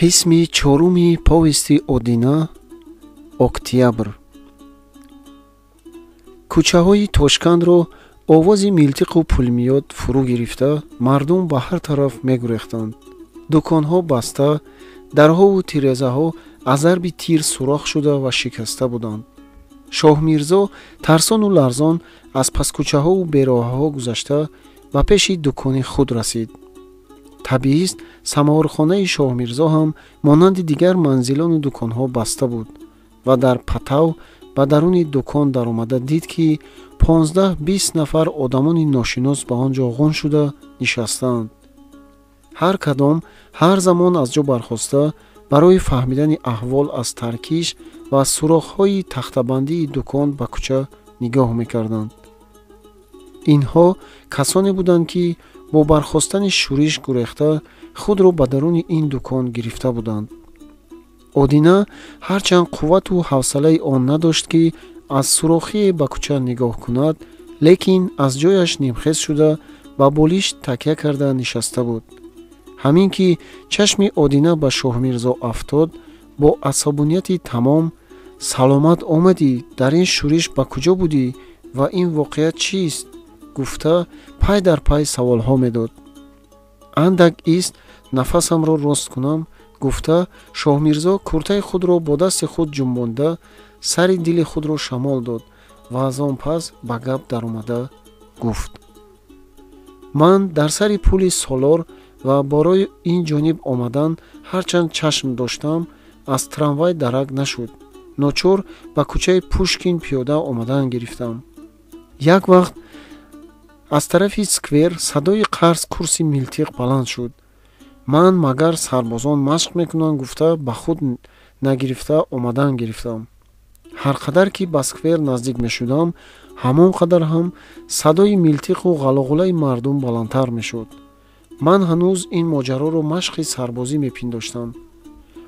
қисми чоруми повести Одина, октябр. кӯчаҳои Тошкандро овози милтиқу пулмиёт фурӯ гирифта, мардум ба ҳар тараф мегурехтанд. дуконҳо баста, дарҳову тирезаҳо аз зарби тир сурох шуда ва шикаста буданд. Шоҳмирзо тарсону ларзон аз паскӯчаҳову бероҳаҳо гузашта ба пеши дукони худ расид. табиист, самовархонаи Шоҳмирзо ҳам монанди дигар манзилону дуконҳо баста буд ва дар патав ба даруни дукон даромада дид, ки 15-20 нафар одамони ношинос ба он ҷо ғун шуда нишастаанд. ҳар кадом ҳар замон аз ҷо бархоста барои фаҳмидани аҳвол аз таркиш ва сурохҳои тахтабандии дукон ба кӯча нигоҳ мекарданд. инҳо касоне буданд, ки бо бархостани шӯриш гурехта худро ба даруни ин дукон гирифта буданд. Одина ҳарчанд қуввату ҳавсалаи он надошт, ки аз сурохие ба кӯча нигоҳ кунад, лекин аз ҷояш нимхез шуда ба болиш такя карда нишаста буд. ҳамин ки чашми Одина ба Шоҳмирзо афтод, бо асабонияти тамом: «Саломат омадӣ, дар ин шӯриш ба куҷо будӣ ва ин воқеа чист?» гуфта пай дар пай саволҳо медод. «Андак ист нафасамро рост кунам», гуфта Шоҳмирзо куртаи худро бо дасти худ ҷумбонда сари дили худро шамол дод ва аз он пас ба гап даромада гуфт: «Ман дар сари пули Солор ва барои ин ҷониб омадан ҳарчанд чашм доштам, аз трамвай дарак нашуд. Ночор ба кӯчаи Пушкин пиёда омадан гирифтам. Як вақт аз тарафи сквер садои қарз курси милтиқ баланд шуд. Ман магар сарбозон машқ мекунанд гуфта ба худ нагирифта омадан гирифтам. ҳар қадар ки ба сквер наздик мешудам, ҳамон қадар ҳам садои милтиқу ғалоғулаи мардум баландтар мешуд. ман ҳанӯз ин моҷароро машқи сарбозӣ мепиндоштам.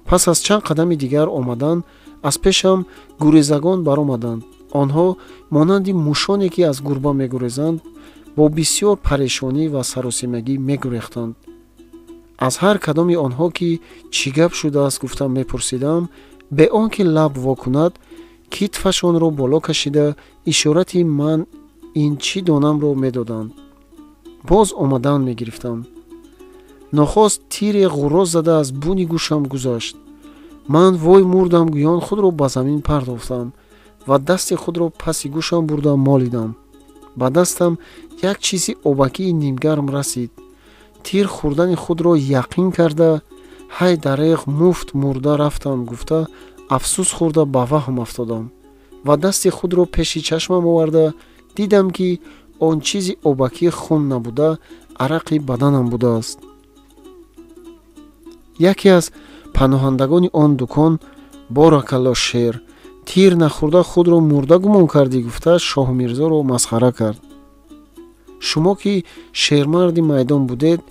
пас аз чанд қадами дигар омадан аз пешам гурезагон баромаданд. онҳо монанди мушоне, ки аз гурба мегурезанд, бо бисёр парешонӣ ва саросемагӣ мегурехтанд. аз ҳар кадоми онҳо ки чӣ гап шудааст гуфта мепурсидам, бе он ки лаб вокунад, китфашонро боло кашида ишорати ман ин чӣ донамро медоданд. боз омадан мегирифтам. нохост тире ғуроз зада аз буни гӯшам гузашт. ман вой мурдам гӯён худро ба замин пардофтам ва дасти худро паси гӯшам бурда молидам. ба дастам як чизи обакии нимгарм расид. тир хурдани худро яқин карда ҳай дареғ муфт мурда рафтам гуфта афсӯс хӯрда ба ваҳм афтодам ва дасти худро пеши чашмам оварда дидам, ки он чизи обакӣ хун набуда, арақи баданам будааст. яке аз паноҳандагони он дукон: «Боракалло шер, тир нахӯрда худро мурда гумон кардӣ», гуфта Шоҳмирзоро масхара кард. «Шумо ки шермарди майдон будед,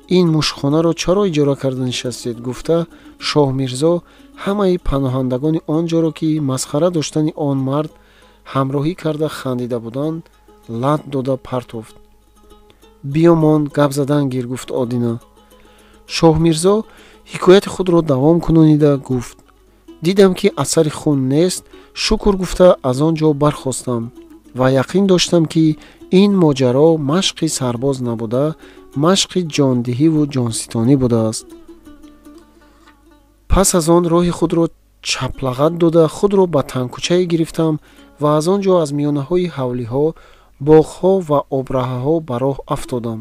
ин мушхонаро чаро иҷора карда нишастед?» гуфта Шоҳмирзо ҳамаи паноҳандагони он ҷоро, ки масхара доштани он мард ҳамроҳӣ карда хандида буданд, лат дода партофт. «Биёмон гап задан гир», гуфт Одина. Шоҳмирзо ҳикояти худро давом кунонида гуфт: «Дидам, ки асари хун нест, шукр гуфта аз он ҷо бархостам ва яқин доштам, ки ин моҷаро машқи сарбоз набуда, машқи ҷондиҳиву ҷонситонӣ будааст. пас аз он роҳи худро чаплағат дода худро ба тангкӯчае гирифтам ва аз он ҷо аз миёнаҳои ҳавлиҳо, боғҳо ва обраҳаҳо ба роҳ афтодам.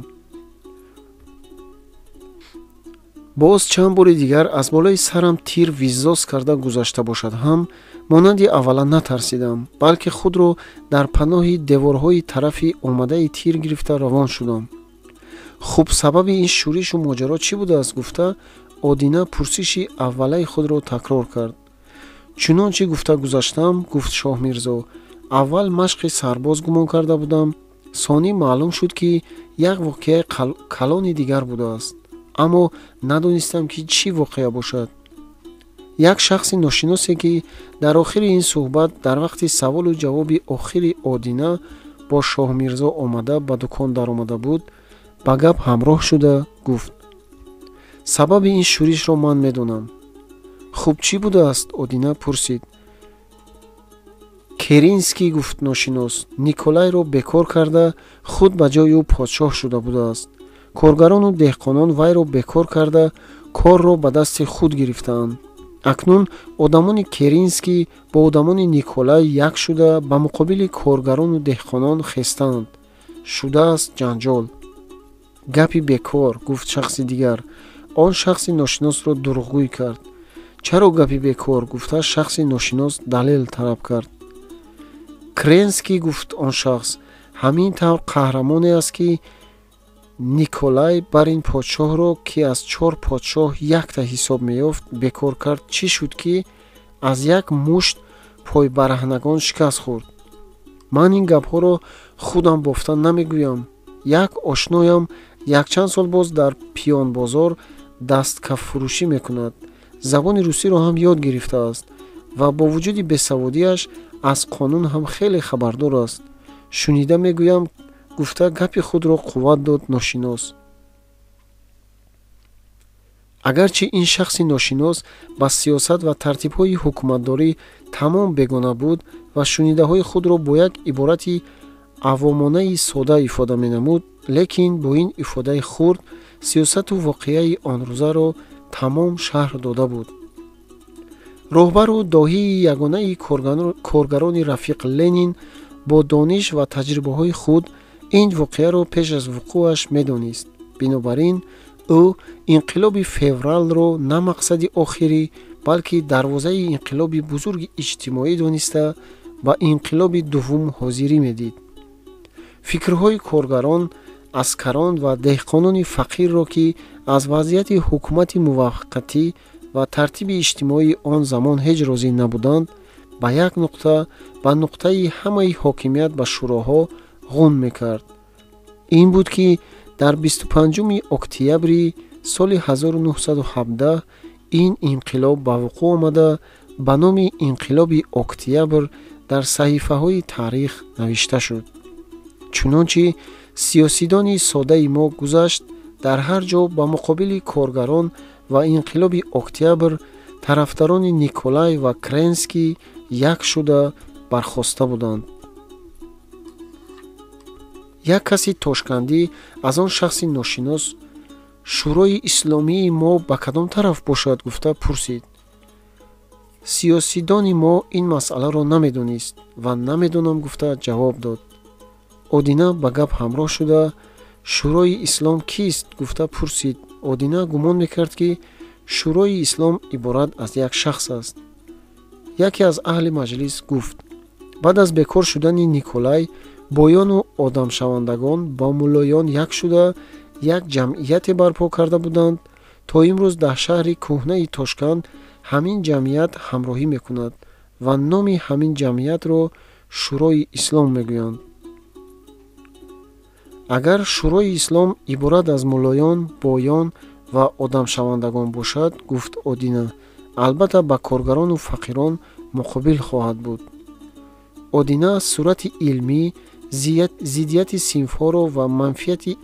боз чанд бори дигар аз болои сарам тир виззос карда гузашта бошад ҳам, монанди аввала натарсидам, балки худро дар паноҳи деворҳои тарафи омадаи тир гирифта равон шудам. хуб сабаби ин шӯришу моҷаро чӣ будааст?» гуфта Одина пурсиши аввалаи худро такрор кард. «Чунончи гуфта гузаштам», гуфт Шоҳмирзо. «Аввал машқи сарбоз гумон карда будам, сонӣ маълум шуд, ки як воқеаи калони дигар будааст, аммо надонистам, ки чӣ воқеа бошад». як шахси ношиносе, ки дар охири ин суҳбат дар вақти саволу ҷавоби охири Одина бо Шоҳмирзо омада ба дукон даромада буд, ба гап ҳамроҳ шуда гуфт: «Сабаби ин шӯришро ман медонам. хуб чӣ будааст? Одина пурсид. Керинский, гуфт ношинос, Николайро бекор карда худ ба ҷои ӯ подшоҳ шуда будааст. Коргарону деҳқонон вайро бекор карда корро ба дасти худ гирифтаанд. акнун одамони Керинский бо одамони Николай як шуда ба муқобили коргарону деҳқонон хестаанд. Шудааст ҷанҷол. гапи бекор, гуфт шахси дигар. он шахси ношиносро дурӯғгӯй кард. чаро гапи бекор? гуфта шахси ношинос далел талаб кард. Кренский, гуфт он шахс, ҳамин тавр қаҳрамоне аст ки Николай бар ин подшоҳро, ки аз 4 подшоҳ якта ҳисоб меёфт, бекор кард. чӣ шуд ки аз як мушт пойбараҳнагон шикаст хӯрд? ман ин гапҳоро худам бофта намегӯям. як ошноям якчанд сол боз дар пиёнбозор дасткаффурӯшӣ мекунад. забони русиро ҳам ёд гирифтааст ва бо вуҷуди бесаводиаш аз қонун ҳам хеле хабардор аст. шунида мегӯям, гуфта гапи худро қувват дод ношинос. агарчи ин шахси ношинос ба сиёсат ва тартибҳои ҳукуматдорӣ тамом бегона буд ва шунидаҳои худро бо як иборати авомонаи сода ифода менамуд, лекин бо ин ифодаи хурд сиёсату воқеаи он рӯзаро тамом шарҳ дода буд. роҳбару доҳии ягонаи коргарони Рафиқ Ленин бо дониш ва таҷрибаҳои худ ин воқеаро пеш аз вуқӯъаш медонист. бинобар ин ӯ инқилоби февралро на мақсади охирӣ, балки дарвозаи инқилоби бузурги иҷтимоӣ дониста ба инқилоби дуввум ҳозирӣ медид. фикрҳои коргарон, аскарон ва деҳқонони фақирро, ки аз вазъияти ҳукумати муваққатӣ ва тартиби иҷтимоии он замон ҳеҷ розӣ набуданд, ба як нуқта, ба нуқтаи ҳамаи ҳокимият ба шӯроҳо ғун мекард. ин буд ки дар 25 октябри соли 1917 ин инқилоб ба вуқӯъ омада ба номи инқилоби октябр дар саҳифаҳои таърих навишта шуд. чунончи сиёсидони содаи мо гузашт, дар ҳар ҷо ба муқобили коргарон ва инқилоби октябр тарафдарони Николай ва Кренский як шуда бархоста буданд. як каси тошкандӣ аз он шахси ношинос, шӯрои исломии мо ба кадом тараф бошад? гуфта пурсид. сиёсидони мо ин масъаларо намедонист ва намедонам, гуфта ҷавоб дод. одина ба гап ҳамроҳ шуда, шӯрои ислом кист? гуфта пурсид. одина гумон мекард ки шӯрои ислом иборат аз як шахс аст. яке аз аҳли маҷлис гуфт. баъд аз бекор шудани Николай, боёну одамшавандагон ба муллоён як шуда як ҷамъияте барпо карда буданд. то имрӯз дар шаҳри кӯҳнаи Тошканд ҳамин ҷамъият ҳамроҳӣ мекунад ва номи ҳамин ҷамъиятро шӯрои ислом мегӯянд. агар шӯрои ислом иборат аз муллоён, боён ва одамшавандагон бошад, гуфт Одина, албатта ба коргарону фақирон муқобил хоҳад буд. Одина сурати илмӣ, зиддияти синфҳоро ва манфиати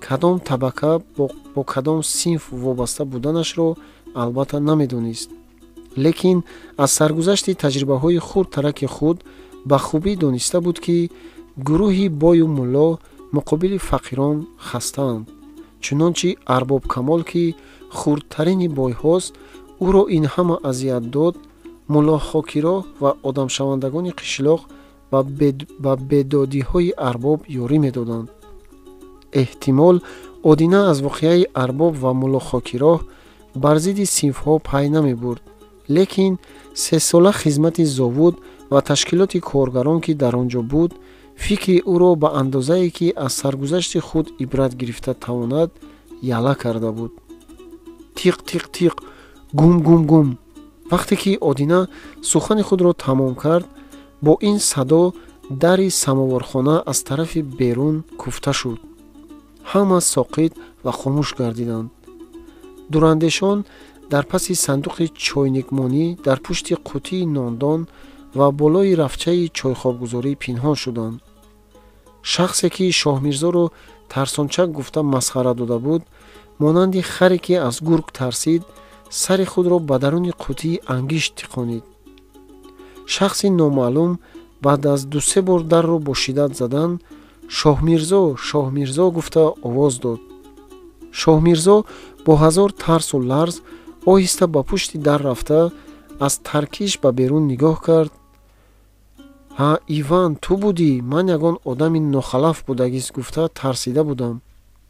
кадом табака бо кадом синф вобаста буданашро албатта намедонист. лекин аз саргузашти таҷрибаҳои хурд-тараки худ ба хубӣ дониста буд ки гурӯҳи бою мулло муқобили фақирон хастаанд. чунончи арбобкамол, ки хурдтарини бойҳост, ӯро ин ҳама азият дод. мулло хокиро ва одамшавандагони қишлоқ ба бедодиҳои арбоб ёрӣ медоданд. эҳтимол Одина аз воқеаи арбоб ва мулло хокироҳ бар зидди синфҳо пай намебурд. лекин 3 сола хизмати зовуд ва ташкилоти коргарон, ки дар он ҷо буд, фикри ӯро ба андозае ки аз саргузашти худ ибрат гирифта тавонад, яла карда буд. тиқ тиқ тиқ, гум гум гум. вақте ки Одина сухани худро тамом кард, бо ин садо дари самовархона аз тарафи берун куфта шуд. ҳама соқит ва хомӯш гардиданд. дурандешон дар паси сандуқи чойникмонӣ, дар пушти қуттии нондон ва болои рафчаи чойхобгузорӣ пинҳон шуданд. шахсе ки Шоҳмирзоро тарсончак гуфта масхара дода буд, монанди харе ки аз гург тарсид, سر خود را به درون قوطی انگشت تکانید. شخصی نامعلوم بعد از 2-3 بار در را با شدت زدن شاه میرزا گفته آواز داد. شاه میرزا با هزار ترس و لرز آهسته به پشت در رفته از ترکیش به بیرون نگاه کرد. ها ایوان تو بودی؟ من یگان آدمی ناخلف بودگیست گفته ترسیده بودم.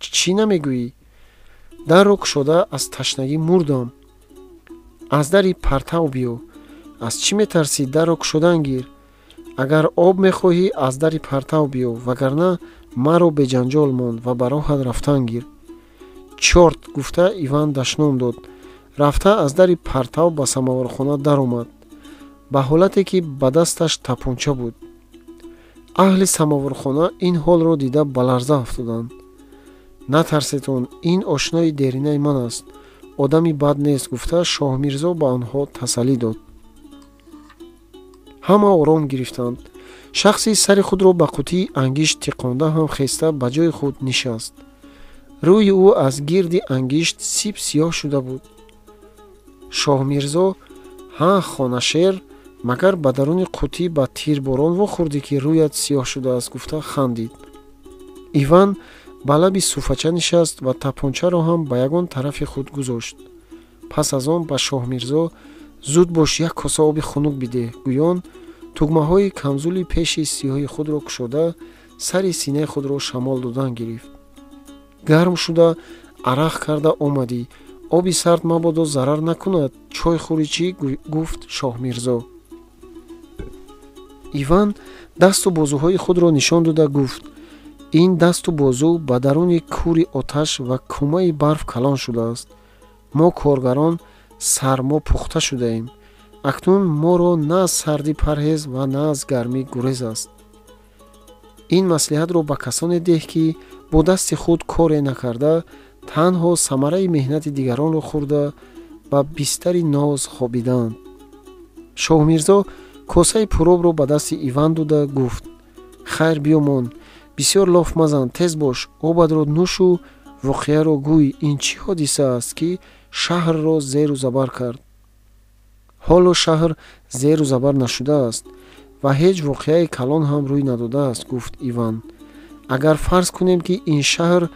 چی نمیگویی؟ در را گشوده از تشنگی مردم. از دری پرتو بیو. از چی میترسی؟ در را گشودن گیر. اگر آب میخواهی از دری پرتو بیو، وگرنه مرا به جنجال ماند و براحت رفتن گیر. چرت گفته ایوان دشنام داد. رفته از دری پرتو به سماورخانه در آمد به حالتی که به دستش تپانچه بود. اهل سماورخانه این حال را دیده به لرزه افتادند. نترسیدون، این آشنای دیرینه من است، آدمی بد نیست گفته شاه میرزا به آنها تسلی داد. همه آرام گرفتند. شخصی سر خود را به قوطی انگشت تکانده هم خسته به جای خود نشست. روی او از گرد انگشت سیب سیاه شده بود. شاه میرزا ها خانشیر، مگر به درون قوطی به تیرباران واخوردی که رویت سیاه شده است گفته خندید. ایوان به لب صوفچه نشست و تپانچه را هم به یگان طرف خود گذاشت. پس از آن به شاه میرزا زود باش یک کاسه آب خنک بده گویان توگمه های کمزولی پیش سیاه خود را کشوده سر سینه خود را شمال دادن گرفت. گرم شده عرق کرده آمدی، آبی سرد مبادا ضرر نکند، چای خوری چی؟ گفت شاه میرزا. ایوان دست و بازوهای خود را نشان داده گفت این دست و بازو به درون کوری آتش و کومه برف کلان شده است. ما کارگران سرما پخته شده ایم. اکنون ما را نه از سردی پرهیز و نه از گرمی گریز است. این مصلحت را به کسانی ده که با دست خود کار نکرده تنها ثمره مهنت دیگران را خورده و بستر ناز خوابیدند. شاه میرزا کاسه پرآب را به دست ایوان داده گفت خیر بیامان، بسیار لاف مزن، تیز باش، آبت را نوش و واقعه را گوی. این چی حادثه است که شهر را زیر و زبر کرد؟ حالا شهر زیر و زبر نشده است و هیچ واقعه کلان هم روی نداده است گفت ایوان. اگر فرض کنیم که این شهر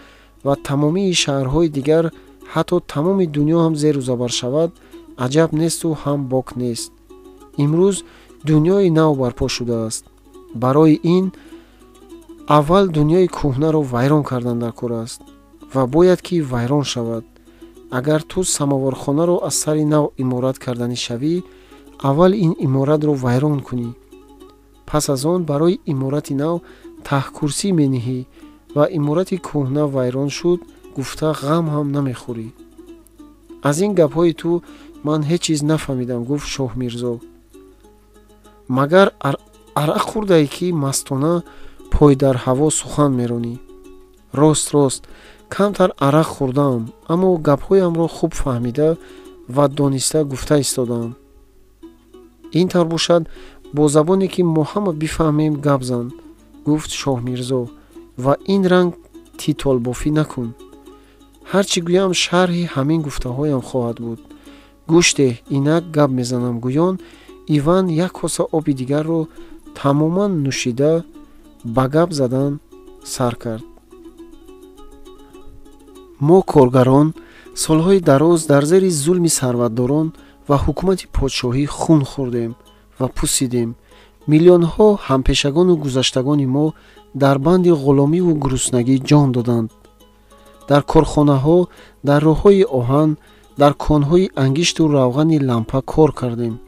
و تمامی شهرهای دیگر حتی تمام دنیا هم زیر و زبر شود عجب نیست و هم باک نیست. امروز دنیای نو برپا شده است. برای این اول دنیای کهنه را ویران کردن در کار است و باید که ویران شود. اگر تو سماورخانه را از سر نو امارت کردنی شوی اول این امارت را ویران کنی. پس از آن برای امارت نو ته کرسی می نهی و امارت کهنه ویران شد گفته غم هم نمیخوری. از این گپ های تو من هیچ چیز نفهمیدم گفت شاه میرزا. مگر عرق خورده ای که مستانه پای در هوا سخن میرونی؟ راست کمتر عرق خوردم اما گپ هایم را خوب فهمیده و دانسته گفته ایستادم. این طور باشد با زبانی که ما همه بفهمیم گپ زن گفت شاه میرزا و این رنگ تیتال بافی نکن. هرچی گویم شرحی همین گفته هایم خواهد بود. گوشته اینک گپ میزنم گویان ایوان یک کاسه آب دیگر رو تماما نوشیده به گپ زدن سر کرد. ما کارگران سالهای دراز در زیر ظلم ثروتداران و حکومت پادشاهی خون خوردیم و پوسیدیم. میلیون ها همپیشگان و گذشتگان ما در بند غلامی و گرسنگی جان دادند. در کارخانه ها، در راه های آهن، در کان های انگشت و روغن لامپا کار کردیم.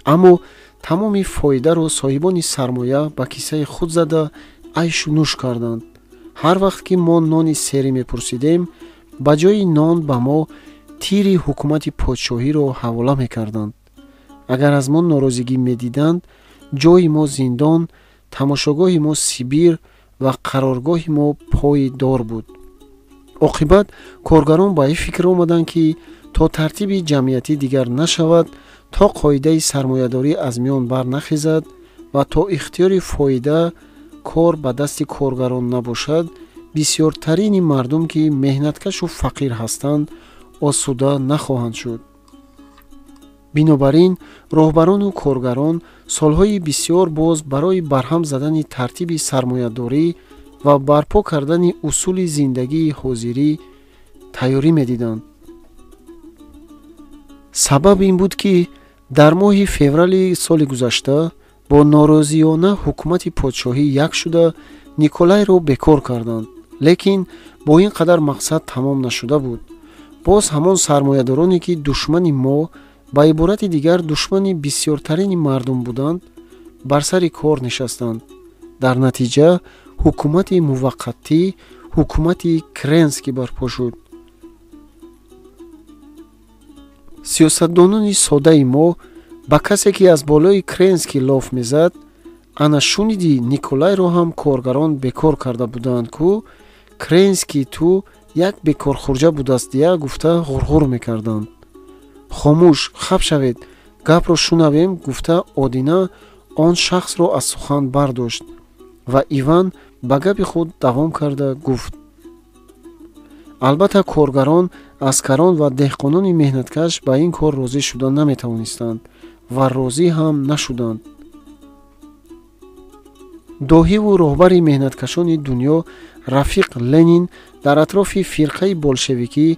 اما تمام فایده را صاحبان سرمایه به کیسه خود زده عیش و نوش کردند. هر وقت که ما نان سری میپرسیدیم به جای نان به ما تیر حکومت پادشاهی را حواله میکردند. اگر از ما ناراضگی میدیدند جای ما زندان، تماشاگاه ما سیبیر و قرارگاه ما پای دار بود. عاقبت کارگران به این فکر آمدند که تا ترتیب جمعیتی دیگر نشود، تا قاعده سرمایه‌داری از میان بر نخیزد و تا اختیار فایده کار به دست کارگران نباشد، بسیارترین مردم که مهنتکش و فقیر هستند آسوده نخواهند شد. бинобар ин роҳбарону коргарон солҳои бисёр боз барои барҳам задани тартиби сармоядорӣ ва барпо кардани усули зиндагии ҳозирӣ тайёрӣ медиданд. сабаб ин буд ки дар моҳи феврали соли гузашта бо норозиёна ҳукумати подшоҳӣ як шуда Николайро бекор карданд. лекин бо ин қадар мақсад тамом нашуда буд. боз ҳамон сармоядороне ки душмани мо, ба иборати дигар душмани бисёртарини мардум буданд, бар сари кор нишастанд. дар натиҷа ҳукумати муваққатӣ, ҳукумати Керенский барпо шуд. сиёсатдонони соддаи мо ба касе ки аз болои Керенский лоф мезад: ана шунидӣ, Николайро ҳам коргарон бекор карда буданд ку Керенский ту як бекорхурҷа будаст дия гуфта ғурғур мекарданд. хомӯш, хаб шавед, гапро шунавем, гуфта Одина он шахсро аз сухан бардошт ва Иван ба гапи худ давом карда гуфт: албатта коргарон, аскарон ва деҳқонони меҳнаткаш ба ин кор розӣ шуда наметавонистанд ва розӣ ҳам нашуданд. доҳиву роҳбари меҳнаткашони дунё Рафиқ Ленин дар атрофи фирқаи болшевикӣ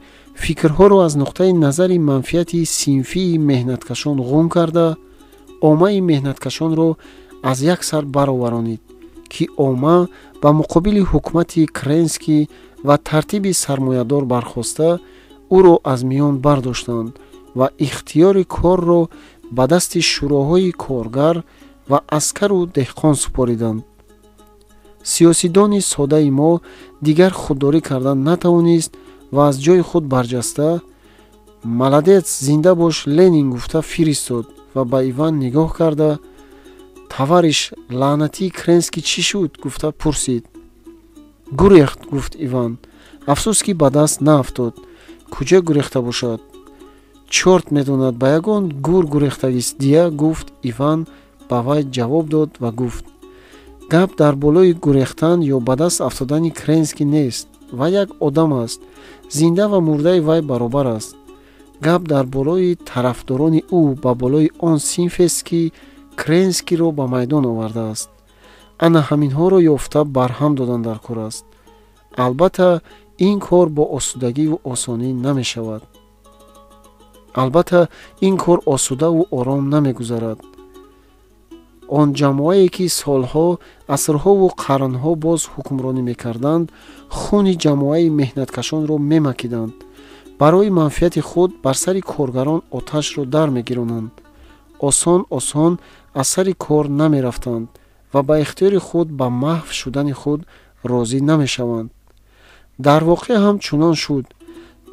фикрҳоро аз нуқтаи назари манфиати синфии меҳнаткашон ғум карда, оммаи меҳнаткашонро аз як сар бароваронид, ки омма ба муқобили ҳукумати Керенский ва тартиби сармоядор бархоста ӯро аз миён бардоштанд ва ихтиёри корро ба дасти шӯроҳои коргар ва аскару деҳқон супориданд. сиёсидони соддаи мо дигар худдорӣ кардан натавонист ва аз ҷои худ барҷаста: «Маладец, зинда бош, Ленин» гуфта фиристод ва ба Иван нигоҳ карда: «Тавариш, лаънатии Керенский чӣ шуд?» гуфта пурсид. «Гурехт», гуфт Иван. афсӯс ки ба даст наафтод. куҷо гурехта бошад? чорт медонад, ба ягон гур гурехтагист дия, гуфт Иван. ба вай ҷавоб дод ва гуфт: гап дар болои гурехтан ё ба даст афтодани Керенский нест. вай як одам аст. зинда ва мурдаи вай баробар аст. гап дар болои тарафдорони ӯ ба болои он синфест ки Керенскийро ба майдон овардааст. ана ҳаминҳоро ёфта барҳам додан дар кор аст. албатта ин кор бо осудагиву осонӣ намешавад. албатта ин кор осудаву ором намегузарад. он ҷамоае ки солҳо, асрҳову қарнҳо боз ҳукмронӣ мекарданд, хуни ҷамоаи меҳнаткашонро мемакиданд. барои манфиати худ бар сари коргарон оташро дар мегиронанд. осон осон аз сари кор намерафтанд ва ба ихтиёри худ ба маҳв шудани худ розӣ намешаванд. дар воқеъ ҳам чунон шуд.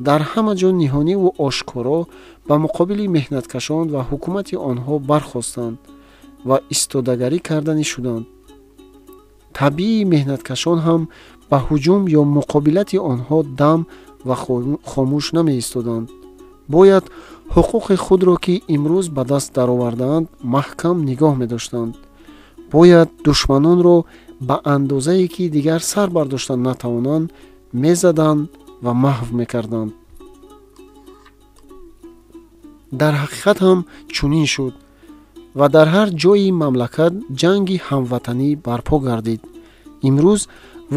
дар ҳама ҷо ниҳониву ошкоро ба муқобили меҳнаткашон ва ҳукумати онҳо бархостанд ва истодагарӣ карданӣ шуданд. табии меҳнаткашон ҳам ба ҳуҷум ё муқобилати онҳо дам ва хомӯш намеистоданд. бояд ҳуқуқи худро ки имрӯз ба даст даровардаанд маҳкам нигоҳ медоштанд. бояд душманонро ба андозае ки дигар сар бардошта натавонанд мезаданд ва маҳв мекарданд. дар ҳақиқат ҳам чунин шуд ва дар ҳар ҷои мамлакат ҷанги ҳамватанӣ барпо гардид. имрӯз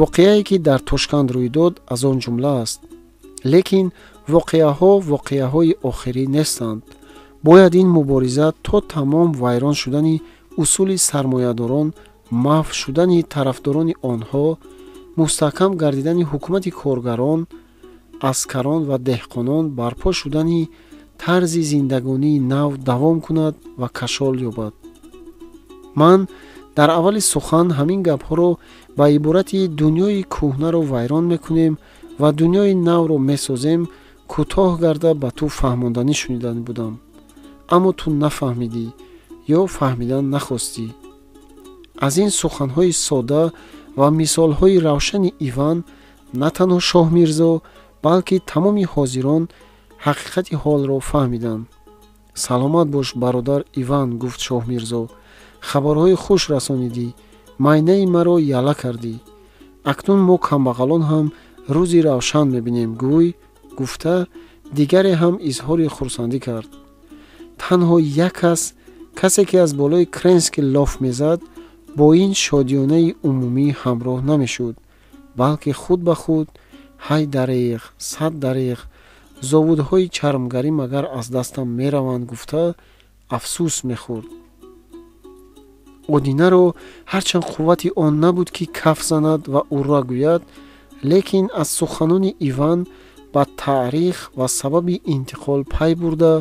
воқеае ки дар Тошканд рӯй дод аз он ҷумла аст. лекин воқеаҳо воқеаҳои охирӣ нестанд. бояд ин мубориза то тамом вайрон шудани усули сармоядорон, маҳв шудани тарафдорони онҳо, мустаҳкам гардидани ҳукумати коргарон, аскарон ва деҳқонон, барпо шудани тарзи зиндагонии нав давом кунад ва кашол ёбад. ман дар аввали сухан ҳамин гапҳоро ба иборати дунёи кӯҳнаро вайрон мекунем ва дунёи навро месозем кӯтоҳ гарда ба ту фаҳмонданӣ шунидан будам. аммо ту нафаҳмидӣ ё фаҳмидан нахостӣ. аз ин суханҳои содда ва мисолҳои равшани Иван на танҳо Шоҳ Мирзо, балки тамоми ҳозирон ҳақиқати ҳолро фаҳмиданд. саломат бош бародар Иван, гуфт Шоҳ Мирзо. хабарҳои хуш расонидӣ, майнаи маро яла кардӣ. акнун мо камбағалон ҳам рӯзи равшан мебинем гӯй, гуфта дигаре ҳам изҳори хурсандӣ кард. танҳо як касе ки аз болои Кренский лоф мезад бо ин шодиёнаи умумӣ ҳамроҳ намешуд, балки худ ба худ ҳай дариғ, сад дариғ, зовудҳои чармгарӣ магар аз дастам мераванд гуфта афсӯс мехӯрд. Одинаро ҳарчанд қуввати он набуд ки каф занад ва урра гӯяд, лекин аз суханони Иван ба таърих ва сабаби интиқол пай бурда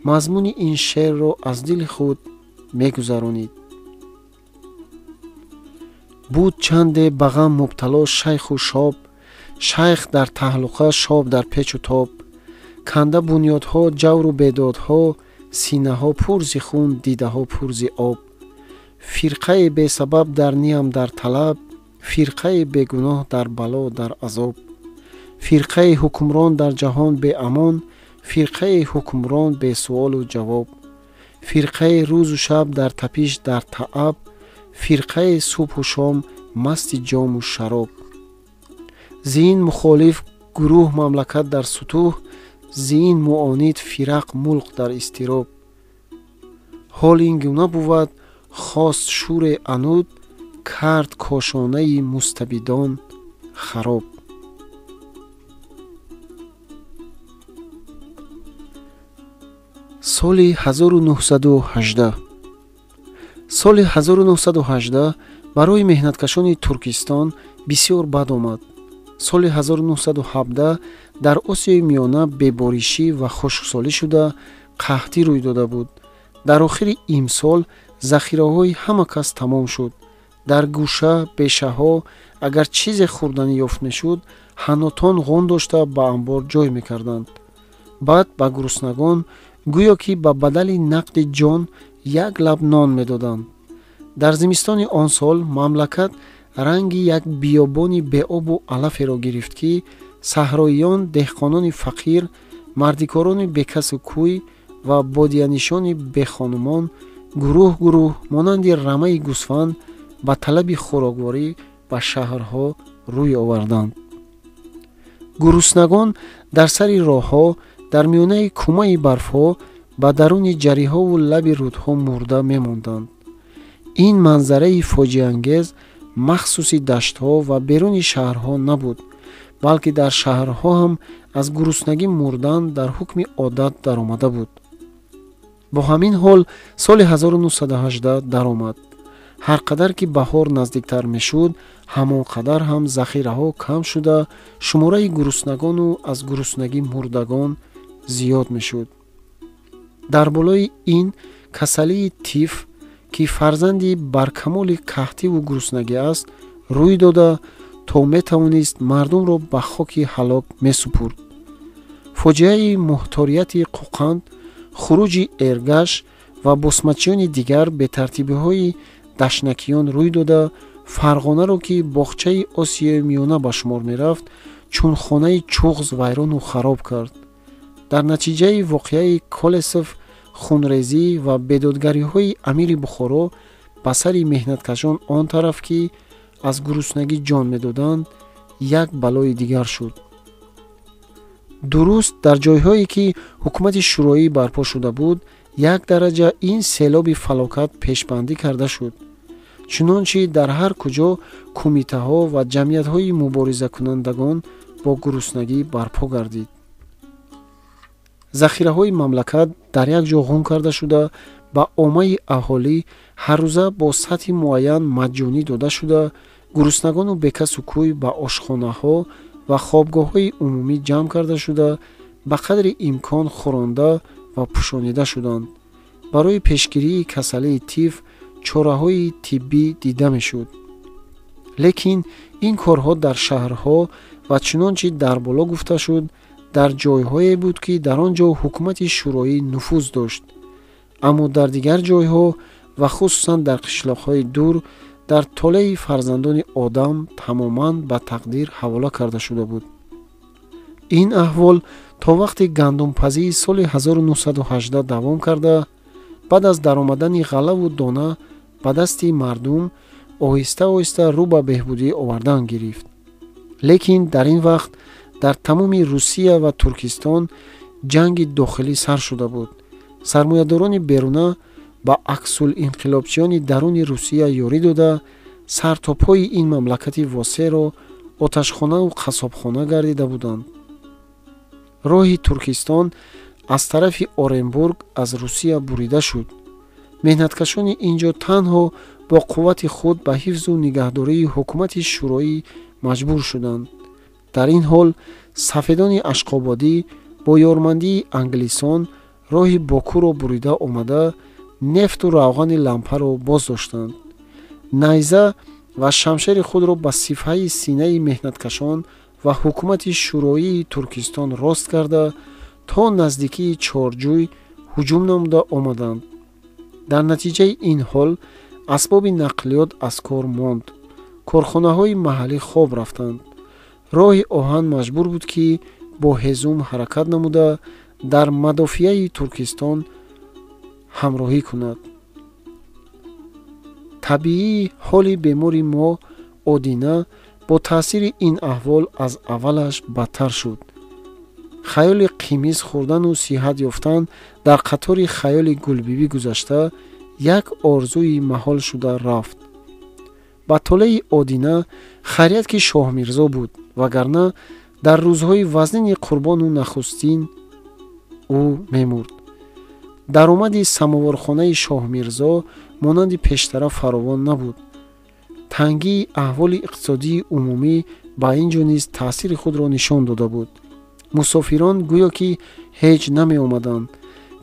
мазмуни ин шеърро аз дили худ мегузаронид. буд чанде ба ғам мубтало шайху шоб, шайх дар таҳлуқа, шоб дар печу тоб, канда бунёдҳо, ҷавру бедодҳо, синаҳо пур зи хун, дидаҳо пур зи об, фирқаи бесабаб дар ниям дар талаб, фирқаи бегуноҳ дар бало дар азоб, фирқаи ҳукмрон дар ҷаҳон беамон, фирқаи ҳукмрон бесуолу ҷавоб, фирқаи рӯзу шаб дар тапиш дар таъаб, фирқаи субҳу шом масти ҷому шароб. зин мухолиф гурӯҳ мамлакат дар сутӯҳ, зин муонид фирақ мулк дар изтироб. ҳол ин гуна бувад, хост шӯре ануд, кард кошонаи мустабидон хароб. соли 1918 соли 1918 барои меҳнаткашони Туркистон бисёр бад омад. соли 1917 дар Осиёи Миёна беборишӣ ва хушксолӣ шуда қаҳтӣ рӯй дода буд. дар охири имсол захираҳои ҳама кас тамом шуд. дар гӯша бешаҳо агар чизе хӯрданӣ ёфт мешуд, ҳанотон ғон дошта ба амбор ҷой мекарданд. баъд ба гуруснагон гӯё ки ба бадали нақди ҷон як лаб нон медоданд. дар зимистони он сол мамлакат ранги як биёбони беобу алаферо гирифт ки саҳроиён, деҳқонони фақир, мардикорони бекасу кӯй ва бодиянишони бехонумон гурӯҳ гурӯҳ монанди рамаи гӯсфанд ба талаби хӯрокворӣ ба шаҳрҳо рӯй оварданд. гуруснагон дар сари роҳҳо, дар миёнаи кӯмаи барфҳо, ба даруни ҷариҳову лаби рудҳо мурда мемонданд. ин манзараи фоҷиаангез махсуси даштҳо ва беруни шаҳрҳо набуд, балки дар шаҳрҳо ҳам аз гуруснагӣ мурдан дар ҳукми одат даромада буд. бо ҳамин ҳол соли 1918 даромад. ҳар қадар ки баҳор наздиктар мешуд, ҳамон қадар ҳам захираҳо кам шуда, шумораи гуруснагону аз гуруснагӣ мурдагон зиёд мешуд. дар болои ин касалии тиф, ки фарзанди баркамоли қаҳтиву гуруснагӣ аст, рӯй дода, то метавонист мардумро ба хоки ҳалок месупурд. фоҷиаи муҳторияти Қуқанд, хуруҷи Эргаш ва босмачиёни дигар бетартибиҳои дашнакиён рӯй дода, Фарғонаро ки боғчаи Осиёи Миёна ба шумор мерафт, чун хонаи чуғз вайрону хароб кард. дар натиҷаи воқеаи Колесов хунрезӣ ва бедодгариҳои амири Бухоро ба сари меҳнаткашон он тараф ки аз гуруснагӣ ҷон медоданд, як балои дигар шуд. дуруст дар ҷойҳое ки ҳукумати шӯроӣ барпо шуда буд, як дараҷа ин селоби фалокат пешбандӣ карда шуд. чунончи дар ҳар куҷо кумитаҳо ва ҷамъиятҳои муборизакунандагон бо гуруснагӣ барпо гардид. захираҳои мамлакат дар як ҷо ғун карда шуда, ба оммаи аҳолӣ ҳаррӯза бо сатҳи муайян маҷонӣ дода шуда, гуруснагону бекасу кӯй ба ошхонаҳо ва хобгоҳҳои умумӣ ҷамъ карда шуда, ба қадри имкон хӯронда ва пӯшонида шуданд. барои пешгирии касалии тиф чораҳои тиббӣ дида мешуд. лекин ин корҳо дар шаҳрҳо ва чунончи дар боло гуфта шуд, дар ҷойҳое буд ки дар он ҷо ҳукумати шӯроӣ нуфуз дошт. аммо дар дигар ҷойҳо ва хусусан дар қишлоқҳои дур, дар толеи фарзандони одам тамоман ба тақдир ҳавола карда шуда буд. ин аҳвол то вақти гандумпазии соли 1918 давом карда, баъд аз даромадани ғалаву дона ба дасти мардум оҳиста оҳиста рӯ ба беҳбудӣ овардан гирифт. лекин дар ин вақт дар тамоми Русия ва Туркистон ҷанги дохилӣ сар шуда буд. сармоядорони беруна ба аксулинқилобчиёни даруни Русия ёрӣ дода, сар то пои ин мамлакати восеъро оташхонаву қассобхона гардида буданд. роҳи Туркистон аз тарафи Оренбург аз Русия бурида шуд. меҳнаткашони ин ҷо танҳо бо қуввати худ ба ҳифзу нигаҳдории ҳукумати шӯроӣ маҷбур шуданд. дар ин ҳол сафедони ашқободӣ бо ёрмандии англисон роҳи Бокуро бурида омада, нефту равғани лампаро боздоштанд. найза ва шамшери худро ба сифҳаи синаи меҳнаткашон ва ҳукумати шӯроии Туркистон рост карда, то наздикии Чорҷӯй ҳуҷум намуда омаданд. дар натиҷаи ин ҳол асбоби нақлиёт аз кор монд. корхонаҳои маҳаллӣ хоб рафтанд. роҳи оҳан маҷбур буд ки бо ҳезум ҳаракат намуда дар мадофиаи Туркистон ҳамроҳӣ кунад. табиӣ ҳоли бемори мо Одина бо таъсири ин аҳвол аз аввалаш бадтар шуд. хаёли қимиз хӯрдану сиҳат ёфтан дар қатори хаёли Гулбибӣ гузашта, як орзуи маҳол шуда рафт. ба толаи Одина харiyat ки Шоҳмирзо буд, вагарна дар рӯзҳои вазнини Қурбону нахустин ӯ мемурд. даромади самовархонаи Шоҳмирзо монанди пештара фаровон набуд. тангии аҳволи иқтисодии умумӣ ба ин ҷо низ таъсири худро нишон дода буд. мусофирон гӯё ки ҳеҷ намеомаданд.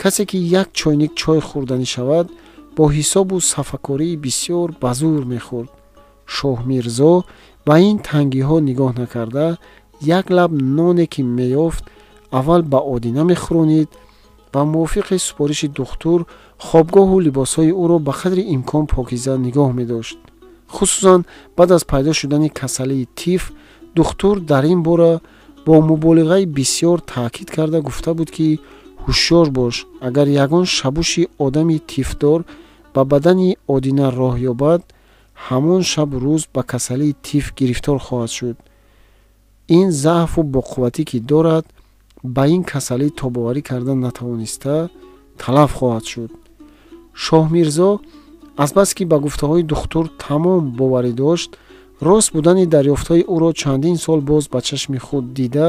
касе ки як чойник чой хӯрданӣ шавад, бо ҳисобу сафакории бисёр ба зур мехӯрд. Шоҳмирзо ба ин тангиҳо нигоҳ накарда, як лаб ноне ки меёфт, аввал ба Одина мехӯронид ва мувофиқи супориши духтур хобгоҳу либосҳои ӯро ба қадри имкон покиза нигоҳ медошт. хусусан баъд аз пайдо шудани касалии тиф, духтур дар ин бора бо муболиғаи бисёр таъкид карда гуфта буд ки ҳушёр бош, агар ягон шабуши одами тифдор ба бадани Одина роҳ ёбад, ҳамон шабу рӯз ба касалии тиф гирифтор хоҳад шуд. ин заъфу боқувватӣ ки дорад, ба ин касалӣ тобоварӣ карда натавониста, талаф хоҳад шуд. Шоҳмирзо азбас ки ба гуфтаҳои духтур тамом боварӣ дошт, рост будани дарёфтҳои ӯро чандин сол боз ба чашми худ дида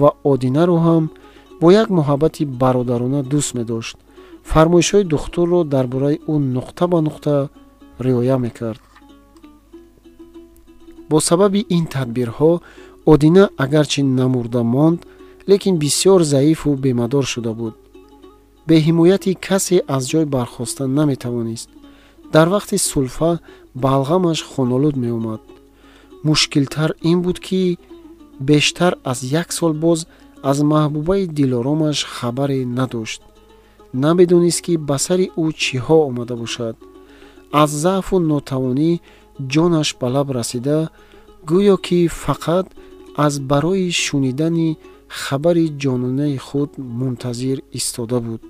ва Одинаро ҳам бо як муҳаббати бародарона дӯст медошт. фармоишҳои духтурро дар бораи ӯ нуқта ба нуқта риоя мекард. бо сабаби ин тадбирҳо Одина агарчи намурда монд, лекин бисёр заифу бемадор шуда буд. бе ҳимояти касе аз ҷой бархоста наметавонист. дар вақти сулфа балғамаш хонолуд меомад. мушкилтар ин буд ки бештар аз як сол боз аз маҳбубаи дилоромаш хабаре надошт. намедонист ки ба сари ӯ чиҳо омада бошад. аз заъфу нотавонӣ ҷонаш ба лаб расида, гӯё ки фақат аз барои шунидани хабари ҷононаи худ мунтазир истода буд.